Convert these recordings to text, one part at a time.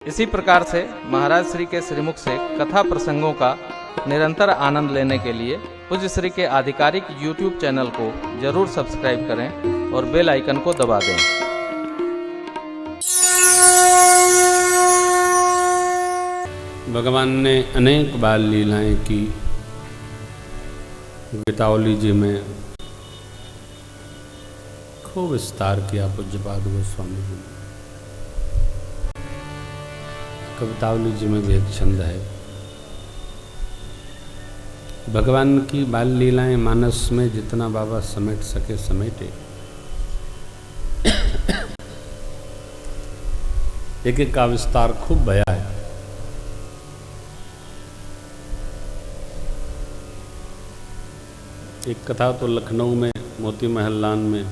इसी प्रकार से महाराज श्री के श्रीमुख से कथा प्रसंगों का निरंतर आनंद लेने के लिए पूज्य श्री के आधिकारिक YouTube चैनल को जरूर सब्सक्राइब करें और बेल आइकन को दबा दें। भगवान ने अनेक बाल लीलाएं की। गीतावली जी में खूब विस्तार किया पूज्यपाद गोस्वामी जी ने। कवितावली जी में भी एक छंद है। भगवान की बाल लीलाएं मानस में जितना बाबा समेट सके समेटे। एक एक का विस्तार खूब भया है। एक कथा तो लखनऊ में मोती महलान में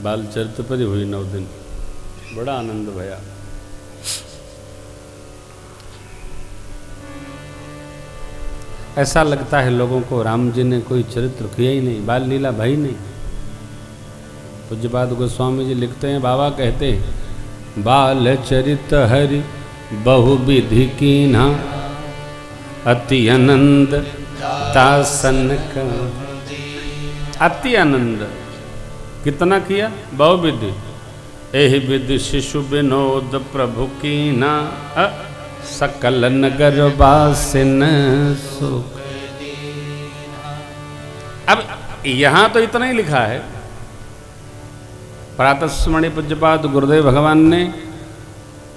बाल चरित्र पर ही हुई 9 दिन। बड़ा आनंद भया। ऐसा लगता है लोगों को राम जी ने कोई चरित्र किया ही नहीं, बाल लीला भाई नहीं। पूज्यपाद गोस्वामी जी लिखते हैं, बाबा कहते हैं, बाल चरित हरि बहुविधि कीन्हा अति आनंद दासन का। अति आनंद कितना किया? बहुविधि। एहि विधि शिशु विनोद प्रभु कीन्हा सकल नगर वासिन सुख। अब यहां तो इतना ही लिखा है। प्रातस्मरणि पूज्यपाद गुरुदेव भगवान ने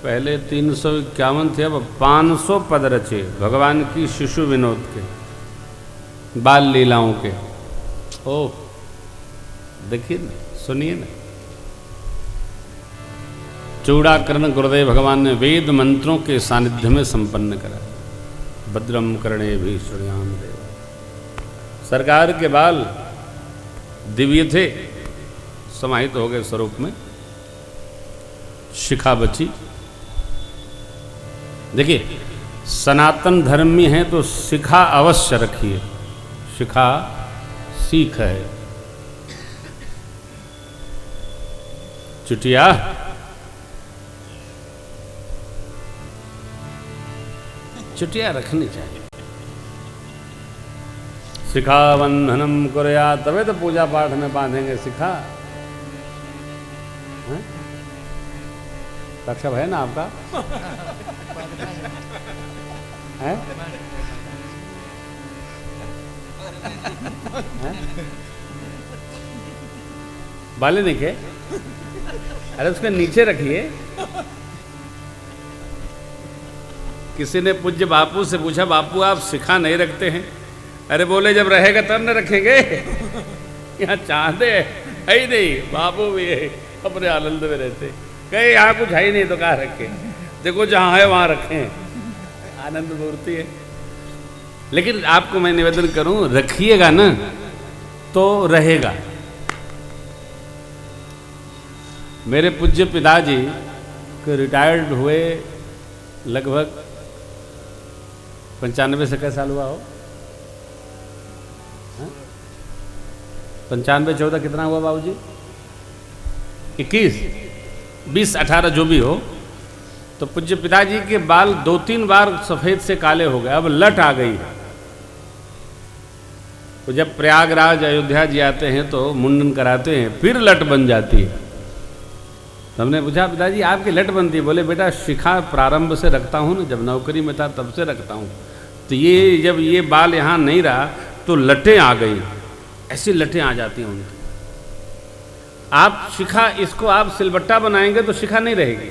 पहले 351 थे, अब 500 पद रचे भगवान की शिशु विनोद के, बाल लीलाओं के। ओह, देखिए ना, सुनिए ना। चूड़ाकरण गुरुदेव भगवान ने वेद मंत्रों के सानिध्य में संपन्न करा। भद्रम कर्णे भी श्रृणाम देव। सरकार के बाल दिव्य थे, समाहित हो गए स्वरूप में। शिखा बची। देखिए, सनातन धर्मी है तो शिखा अवश्य रखिए। शिखा सीख है। चुटिया चुटिया रखनी चाहिए। शिखा बंधनम कुर्या, तबे तो पूजा पाठ में बांधेंगे शिखा। रक्षा है ना आपका? है? बाले नहीं के? अरे उसके नीचे रखिए। किसी ने पूज्य बापू से पूछा, बापू आप शिखा नहीं रखते हैं? अरे बोले जब रहेगा तब न रखेंगे। यहाँ चाहते है ही नहीं। बापू भी है, अपने आनंद में रहते। कहे यहाँ कुछ है ही नहीं तो कहाँ रखे? देखो जहाँ है वहाँ रखें। आनंद मूर्ति है। लेकिन आपको मैं निवेदन करूं, रखिएगा ना तो रहेगा। मेरे पूज्य पिताजी के रिटायर्ड हुए लगभग 95 से कैसा साल हुआ हो? 95 14 कितना हुआ बाबूजी? 21 20 18 जो भी हो। तो पूज्य पिताजी के बाल 2-3 बार सफेद से काले हो गए। अब लट आ गई है। तो जब प्रयागराज अयोध्या जी आते हैं तो मुंडन कराते हैं, फिर लट बन जाती है। तो हमने पूछा, पिताजी आपकी लट बनती है? बोले बेटा शिखा प्रारंभ से रखता हूँ ना, जब नौकरी में था तब से रखता हूँ। तो ये जब ये बाल यहाँ नहीं रहा तो लटें आ गई। ऐसी लटें आ जाती हैं उनकी। आप शिखा, इसको आप सिलबट्टा बनाएंगे तो शिखा नहीं रहेगी।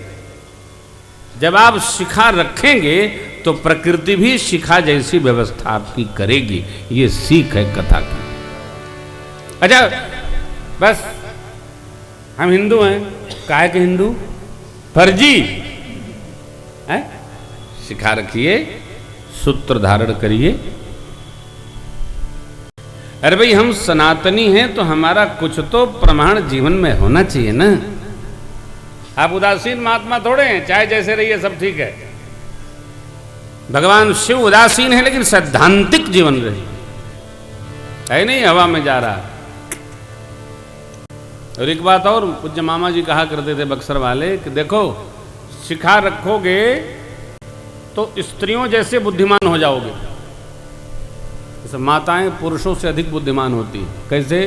जब आप शिखा रखेंगे तो प्रकृति भी शिखा जैसी व्यवस्था आपकी करेगी। ये सीख है कथा की। अच्छा, बस हम हिंदू हैं। काहे के हिंदू? फर्जी है। शिखा रखिए, सूत्र धारण करिए। अरे भाई हम सनातनी हैं तो हमारा कुछ तो प्रमाण जीवन में होना चाहिए ना। आप उदासीन महात्मा थोड़े हैं, चाहे जैसे रहिए सब ठीक है। भगवान शिव उदासीन है लेकिन सैद्धांतिक जीवन रही है नहीं, हवा में जा रहा। और एक बात और पूज्य मामा जी कहा करते थे बक्सर वाले कि देखो शिखा रखोगे तो स्त्रियों जैसे बुद्धिमान हो जाओगे। जैसे माताएं पुरुषों से अधिक बुद्धिमान होती हैं। कैसे?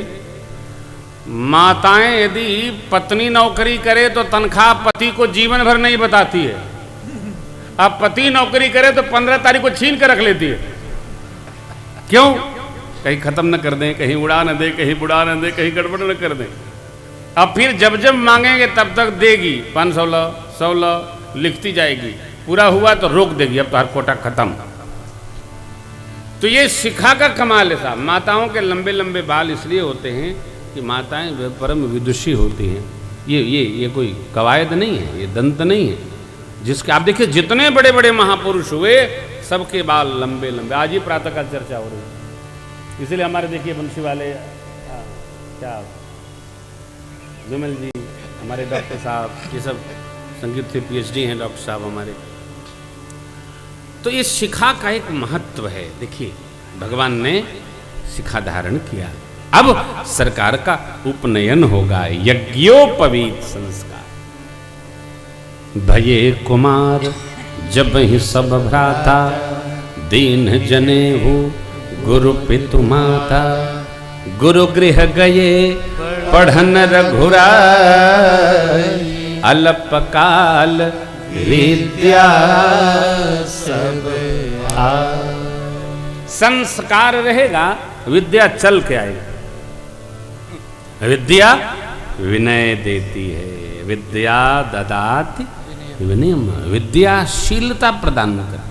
माताएं यदि पत्नी नौकरी करे तो तनख्वाह पति को जीवन भर नहीं बताती है। अब पति नौकरी करे तो 15 तारीख को छीन कर रख लेती है। क्यों? कहीं खत्म न कर दें, कहीं उड़ा न दे, कहीं बुढ़ा न दे, कहीं गड़बड़ न कर दें। अब फिर जब जब मांगेंगे तब तक देगी। 500 लो, 100 लो, लिखती जाएगी। पूरा हुआ तो रोक देगी, अब तो हर कोटा खत्म। तो ये शिखा का कमाल है साहब। माताओं के लंबे लंबे बाल इसलिए होते हैं कि माताएं परम विदुषी होती हैं। ये कोई कवायद नहीं है, ये दंत नहीं है। जिसके आप देखिए जितने बड़े बड़े महापुरुष हुए सबके बाल लंबे लंबे। आज ही प्रातःकाल चर्चा हो रही है, इसीलिए हमारे देखिए बंशी वाले क्या विमल जी, हमारे डॉक्टर साहब, ये सब संगीत से PhD हैं डॉक्टर साहब हमारे। तो ये शिखा का एक महत्व है। देखिए भगवान ने शिखा धारण किया। अब सरकार का उपनयन होगा, यज्ञोपवीत संस्कार। भये कुमार जब ही सब भ्राता, दीन जने हो गुरु पितु माता। गुरु गृह गए पढ़न रघुराय, अल्पकाल विद्या सब आ। संस्कार रहेगा, विद्या चल के आएगी। विद्या विनय देती है, विद्या ददाति विनयम। विद्याशीलता प्रदान कर।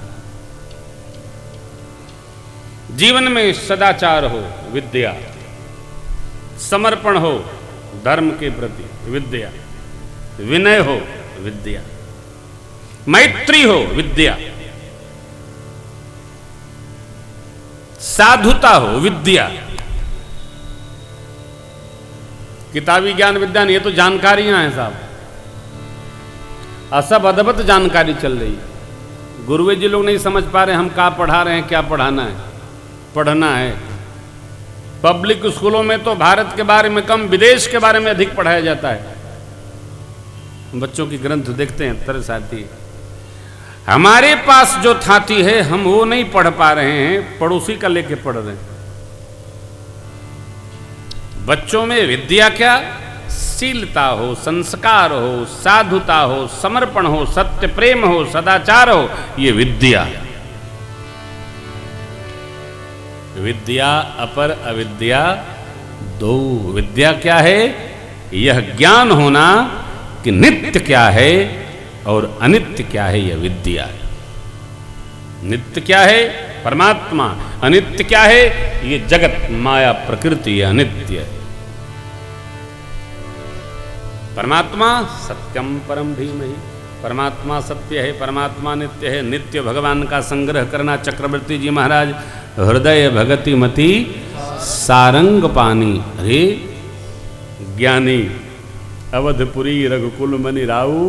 जीवन में सदाचार हो, विद्या। समर्पण हो धर्म के प्रति, विद्या। विनय हो, विद्या। मैत्री हो, विद्या। साधुता हो, विद्या। किताबी ज्ञान विद्या नहीं, ये तो जानकारियां हैं साहब। असब अदबत जानकारी चल रही है। गुरुवे जी लोग नहीं समझ पा रहे हम क्या पढ़ा रहे हैं, क्या पढ़ाना है। पढ़ना है। पब्लिक स्कूलों में तो भारत के बारे में कम, विदेश के बारे में अधिक पढ़ाया जाता है। बच्चों की ग्रंथ देखते हैं, तरस आती है। हमारे पास जो थाती है हम वो नहीं पढ़ पा रहे हैं, पड़ोसी का लेके पढ़ रहे हैं। बच्चों में विद्या क्या? शीलता हो, संस्कार हो, साधुता हो, समर्पण हो, सत्य प्रेम हो, सदाचार हो, ये विद्या। विद्या अपर अविद्या दो। विद्या क्या है? यह ज्ञान होना कि नित्य क्या है और अनित्य क्या है, यह विद्या है। नित्य क्या है? परमात्मा। अनित्य क्या है? ये जगत माया प्रकृति अनित्य है। परमात्मा सत्यम परम धीमहि। परमात्मा सत्य है, परमात्मा नित्य है। नित्य भगवान का संग्रह करना। चक्रवर्ती जी महाराज, हृदय भगति मति सारंग पानी। अरे ज्ञानी अवधपुरी रघुकुल मनि राऊ,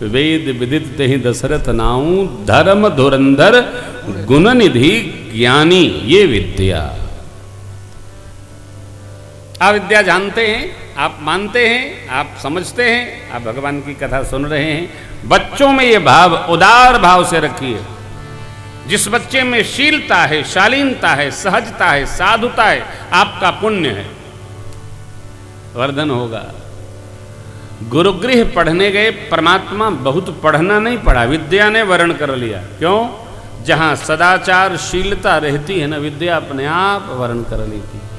वेद विदित तेहि दशरथ नाऊ। धर्म धुरंधर गुण निधि ज्ञानी, ये विद्या। आप विद्या जानते हैं, आप मानते हैं, आप समझते हैं, आप भगवान की कथा सुन रहे हैं। बच्चों में ये भाव उदार भाव से रखिए। जिस बच्चे में शीलता है, शालीनता है, सहजता है, साधुता है, आपका पुण्य है, वर्धन होगा। गुरुगृह पढ़ने गए, परमात्मा बहुत पढ़ना नहीं पड़ा, विद्या ने वर्ण कर लिया। क्यों? जहां सदाचार शीलता रहती है ना, विद्या अपने आप वर्ण कर लेती है।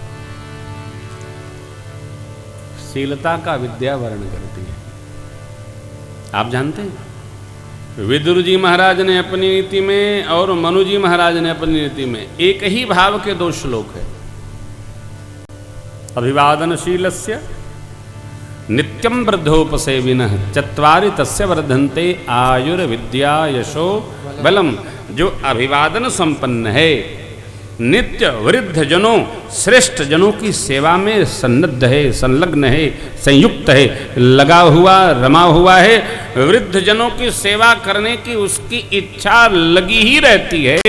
शीलता का विद्या वर्ण करती है। आप जानते हैं विदुर जी महाराज ने अपनी नीति में और मनु जी महाराज ने अपनी नीति में एक ही भाव के 2 श्लोक है। अभिवादनशीलस्य नित्यं वृद्धोपसेविनः चत्वारि तस्य वर्धन्ते आयुर्विद्या यशो बलम। जो अभिवादन संपन्न है, नित्य वृद्ध जनों, श्रेष्ठ जनों की सेवा में सन्नद्ध है, संलग्न है, संयुक्त है, लगा हुआ, रमा हुआ है। वृद्ध जनों की सेवा करने की उसकी इच्छा लगी ही रहती है।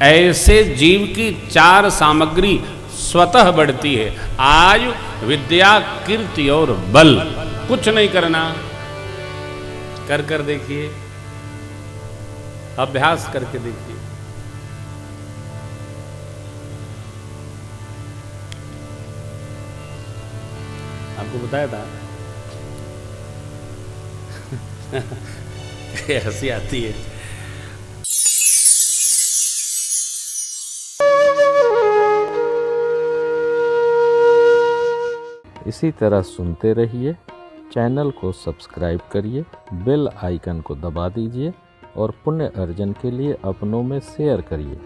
ऐसे जीव की 4 सामग्री स्वतः बढ़ती है। आयु, विद्या, कीर्ति और बल। कुछ नहीं करना, कर कर देखिए। अभ्यास करके देखिए। आपको बताया था हंसी आती है। इसी तरह सुनते रहिए, चैनल को सब्सक्राइब करिए, बेल आइकन को दबा दीजिए और पुण्य अर्जन के लिए अपनों में शेयर करिए।